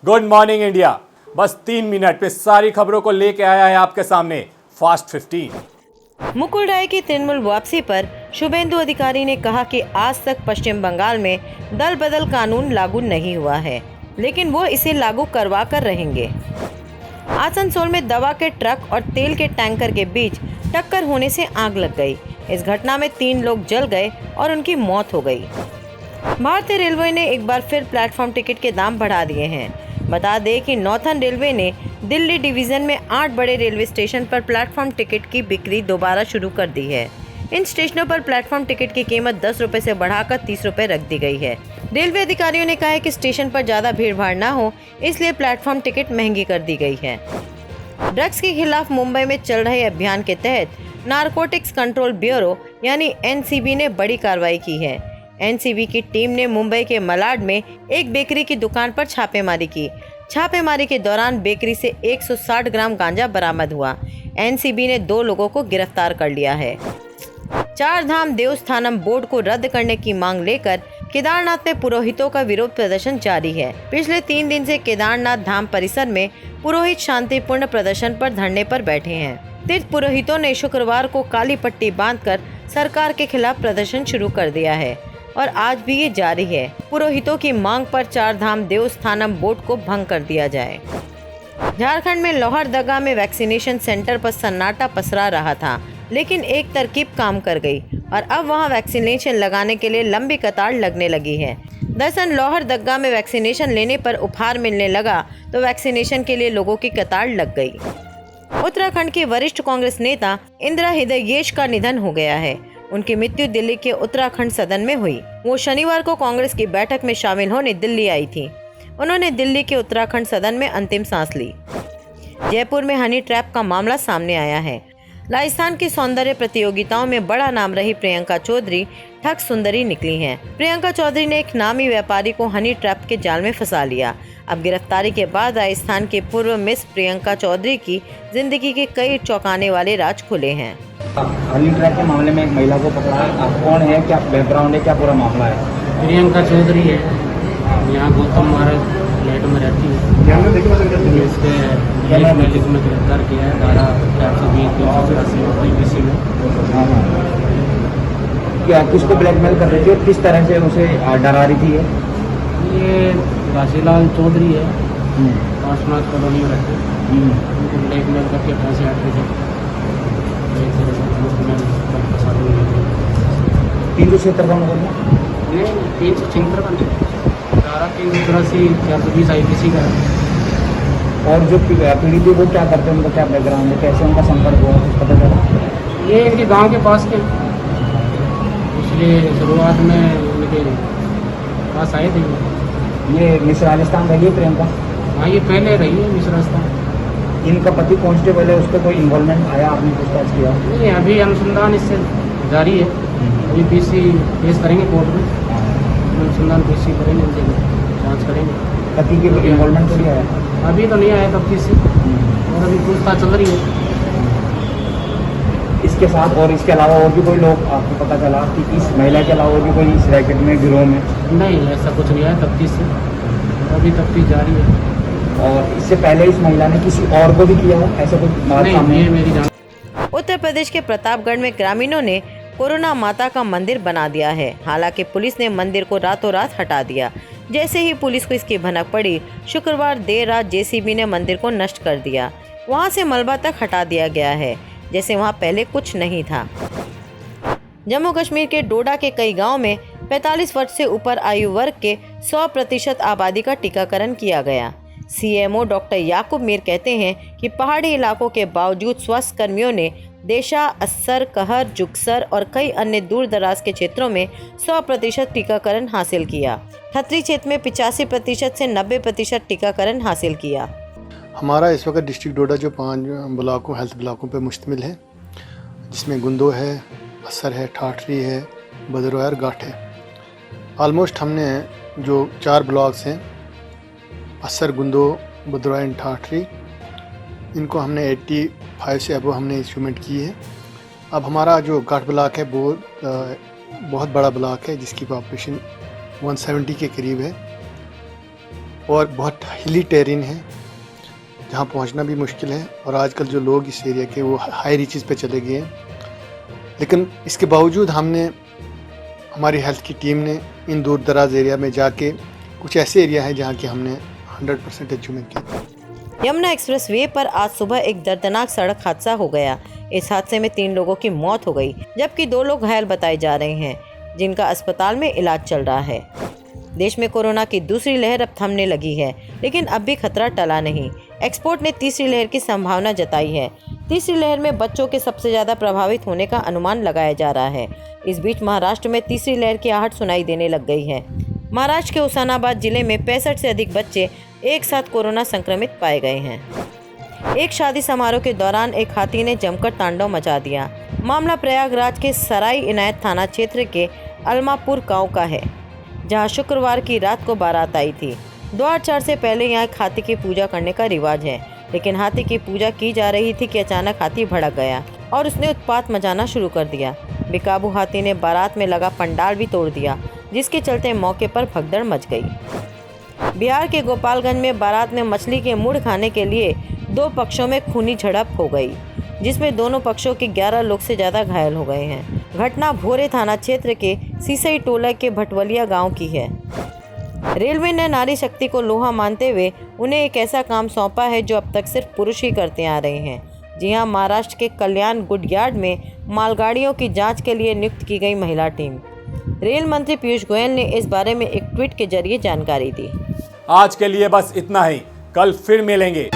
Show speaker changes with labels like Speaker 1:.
Speaker 1: Good morning India. बस 3 minute में सारी खबरों को लेके आया है आपके सामने फास्ट 15।
Speaker 2: मुकुल राय की तृणमूल वापसी पर शुभेंदु अधिकारी ने कहा कि आज तक पश्चिम बंगाल में दल बदल कानून लागू नहीं हुआ है, लेकिन वो इसे लागू करवा कर रहेंगे। आसनसोल में दवा के ट्रक और तेल के टैंकर के बीच टक्कर होने से आग लग गई। इस घटना में 3 लोग जल गए और उनकी मौत हो गई। भारतीय रेलवे ने एक बार फिर प्लेटफॉर्म टिकट के दाम बढ़ा दिए हैं। बता दें कि नॉर्थर्न रेलवे ने दिल्ली डिवीजन में 8 बड़े रेलवे स्टेशन पर प्लेटफॉर्म टिकट की बिक्री दोबारा शुरू कर दी है। इन स्टेशनों पर प्लेटफॉर्म टिकट की कीमत 10 रुपये से बढ़ाकर 30 रुपये रख दी गई है। रेलवे अधिकारियों ने कहा है कि स्टेशन पर ज़्यादा भीड़भाड़ न हो, इसलिए प्लेटफॉर्म टिकट महंगी कर दी गई है। ड्रग्स के खिलाफ मुंबई में चल रहे अभियान के तहत नारकोटिक्स कंट्रोल ब्यूरो यानी एनसीबी ने बड़ी कार्रवाई की है। एनसीबी की टीम ने मुंबई के मलाड में एक बेकरी की दुकान पर छापेमारी की। छापेमारी के दौरान बेकरी से 160 ग्राम गांजा बरामद हुआ। एनसीबी ने 2 लोगों को गिरफ्तार कर लिया है। 4 धाम देवस्थानम बोर्ड को रद्द करने की मांग लेकर केदारनाथ में पुरोहितों का विरोध प्रदर्शन जारी है। पिछले 3 दिन से केदारनाथ धाम परिसर में पुरोहित शांतिपूर्ण प्रदर्शन पर धरने पर बैठे हैं। तीर्थ पुरोहितों ने शुक्रवार को काली पट्टी बांधकर सरकार के खिलाफ प्रदर्शन शुरू कर दिया है और आज भी ये जारी है। पुरोहितों की मांग पर 4 धाम देवस्थानम बोर्ड को भंग कर दिया जाए। झारखंड में लोहरदगा में वैक्सीनेशन सेंटर पर सन्नाटा पसरा रहा था, लेकिन एक तरकीब काम कर गई और अब वहां वैक्सीनेशन लगाने के लिए लंबी कतार लगने लगी है। दरअसल लोहरदगा में वैक्सीनेशन लेने पर उपहार मिलने लगा तो वैक्सीनेशन के लिए लोगों की कतार लग गई। उत्तराखंड के वरिष्ठ कांग्रेस नेता इंदिरा हृदयेश का निधन हो गया है। उनकी मृत्यु दिल्ली के उत्तराखंड सदन में हुई। वो शनिवार को कांग्रेस की बैठक में शामिल होने दिल्ली आई थी। उन्होंने दिल्ली के उत्तराखंड सदन में अंतिम सांस ली। जयपुर में हनी ट्रैप का मामला सामने आया है। राजस्थान की सौंदर्य प्रतियोगिताओं में बड़ा नाम रही प्रियंका चौधरी ठग सुंदरी निकली हैं। प्रियंका चौधरी ने एक नामी व्यापारी को हनी ट्रैप के जाल में फंसा लिया। अब गिरफ्तारी के बाद राजस्थान के पूर्व मिस प्रियंका चौधरी की जिंदगी के कई चौंकाने वाले राज खुले हैं।
Speaker 3: हनी ट्रैप के मामले में एक महिला को पकड़ा है। आप कौन है, क्या बैकग्राउंड है, क्या पूरा मामला है?
Speaker 4: प्रियंका चौधरी है, यहाँ गौतम मार्ग फ्लैट में रहती है। इसके में गिरफ्तार किया है धारा 420 में।
Speaker 3: क्या किसको ब्लैकमेल कर रही थी और किस तरह से उसे डरा रही थी?
Speaker 4: ये घासीलाल चौधरी है, पार्श्वनाथ कॉलोनी में रहते हैं। उनको ब्लैकमेल करके पैसे आते थे।
Speaker 3: 376 का मुकदमा,
Speaker 4: 376 का धारा 383 420 IPC का है।
Speaker 3: और जो पीड़ित है वो क्या करते हैं, उनका क्या बैकग्राउंड है, कैसे उनका संपर्क हुआ, कुछ पता चला?
Speaker 4: ये इनके गांव के पास के, इसलिए शुरुआत में इनके पास आए थे।
Speaker 3: ये मिस राजस्थान रही है प्रियंका?
Speaker 4: हाँ, ये पहले रही है मिस राजस्थान।
Speaker 3: इनका पति कांस्टेबल है, उसका कोई इन्वॉल्वमेंट आया, आपने पूछताछ किया?
Speaker 4: नहीं, अभी अनुसंधान इससे जारी है। अभी PC केस करेंगे कोर्ट में, अनुसंधान PC करेंगे, उनसे जाँच करेंगे।
Speaker 3: पति की इन्वॉल्वमेंट तो नहीं आया?
Speaker 4: अभी तो नहीं आया तब से, और अभी पूछताछ चल रही है।
Speaker 3: इसके साथ और इसके अलावा और भी कोई लोग आपको पता चला कि इस महिला के अलावा और भी कोई इस रैकेट में, गिरोह में?
Speaker 4: नहीं, ऐसा कुछ नहीं आया तफ्तीश से, अभी तफ्तीश जारी है।
Speaker 3: और इससे पहले इस महिला ने किसी और को भी किया हो, ऐसा कुछ बात सामने?
Speaker 4: ये मेरी जान।
Speaker 2: उत्तर प्रदेश के प्रतापगढ़ में ग्रामीणों ने कोरोना माता का मंदिर बना दिया है। हालांकि पुलिस ने मंदिर को रातों रात हटा दिया। जैसे ही पुलिस को इसकी भनक पड़ी, शुक्रवार देर रात JCB ने मंदिर को नष्ट कर दिया। वहां से मलबा तक हटा दिया गया है, जैसे वहां पहले कुछ नहीं था। जम्मू कश्मीर के डोडा के कई गाँव में 45 वर्ष से ऊपर आयु वर्ग के 100% आबादी का टीकाकरण किया गया। CMO डॉक्टर याकूब मीर कहते हैं कि पहाड़ी इलाकों के बावजूद स्वास्थ्य कर्मियों ने देशा, अस्सर, कहर, जुगसर और कई अन्य दूर दराज के क्षेत्रों में 100% टीकाकरण हासिल किया। खत्री क्षेत्र में 85% से 90% टीकाकरण हासिल किया।
Speaker 5: हमारा इस वक्त डिस्ट्रिक्ट डोडा जो 5 ब्लॉकों हेल्थ ब्लॉकों पर मुश्तमिल है, जिसमें गुंदो है, असर है, ठाठरी है, बदरोया और गाठ है। ऑलमोस्ट हमने जो 4 ब्लॉक्स हैं, असर, गुंदो, बदरोया एंड ठाठरी, इनको हमने 85 से अबव हमने इंस्ट्रूमेंट की है। अब हमारा जो गाठ ब्लॉक है वो बहुत बड़ा ब्लॉक है, जिसकी पॉपुलेशन 170 के करीब है। और बहुत हिली टेरेन है जहाँ पहुँचना भी मुश्किल है, और आजकल जो लोग इस एरिया के वो हाई रीचेस पे चले गए हैं। लेकिन इसके बावजूद हमारी हेल्थ की टीम ने इन दूर दराज एरिया में जाके कुछ ऐसे एरिया हैं जहाँ की हमने 100% अचीवमेंट किया।
Speaker 2: यमुना एक्सप्रेस वे पर आज सुबह एक दर्दनाक सड़क हादसा हो गया। इस हादसे में 3 लोगों की मौत हो गई, जबकि 2 लोग घायल बताए जा रहे हैं, जिनका अस्पताल में इलाज चल रहा है। देश में कोरोना की दूसरी लहर अब थमने लगी है, लेकिन अब भी खतरा टला नहीं। एक्सपर्ट ने तीसरी लहर की संभावना जताई है। तीसरी लहर में बच्चों के सबसे ज्यादा प्रभावित होने का अनुमान लगाया जा रहा है। इस बीच महाराष्ट्र में तीसरी लहर की आहट सुनाई देने लग गई है। महाराष्ट्र के उस्मानाबाद जिले में 65 से अधिक बच्चे एक साथ कोरोना संक्रमित पाए गए हैं। एक शादी समारोह के दौरान एक हाथी ने जमकर तांडव मचा दिया। मामला प्रयागराज के सराय इनायत थाना क्षेत्र के अलमापुर गांव का है, जहां शुक्रवार की रात को बारात आई थी। द्वार 4 से पहले यहाँ एक हाथी की पूजा करने का रिवाज है, लेकिन हाथी की पूजा की जा रही थी कि अचानक हाथी भड़क गया और उसने उत्पात मचाना शुरू कर दिया। बेकाबू हाथी ने बारात में लगा पंडाल भी तोड़ दिया, जिसके चलते मौके पर भगदड़ मच गई। बिहार के गोपालगंज में बारात में मछली के मुड़ खाने के लिए 2 पक्षों में खूनी झड़प हो गई, जिसमें दोनों पक्षों के 11 लोग से ज़्यादा घायल हो गए हैं। घटना भोरे थाना क्षेत्र के सीसई टोला के भटवलिया गांव की है। रेलवे ने नारी शक्ति को लोहा मानते हुए उन्हें एक ऐसा काम सौंपा है जो अब तक सिर्फ पुरुष ही करते आ रहे हैं। जी हां, महाराष्ट्र के कल्याण गुडयार्ड में मालगाड़ियों की जांच के लिए नियुक्त की गई महिला टीम। रेल मंत्री पीयूष गोयल ने इस बारे में एक ट्वीट के जरिए जानकारी दी।
Speaker 1: आज के लिए बस इतना ही, कल फिर मिलेंगे।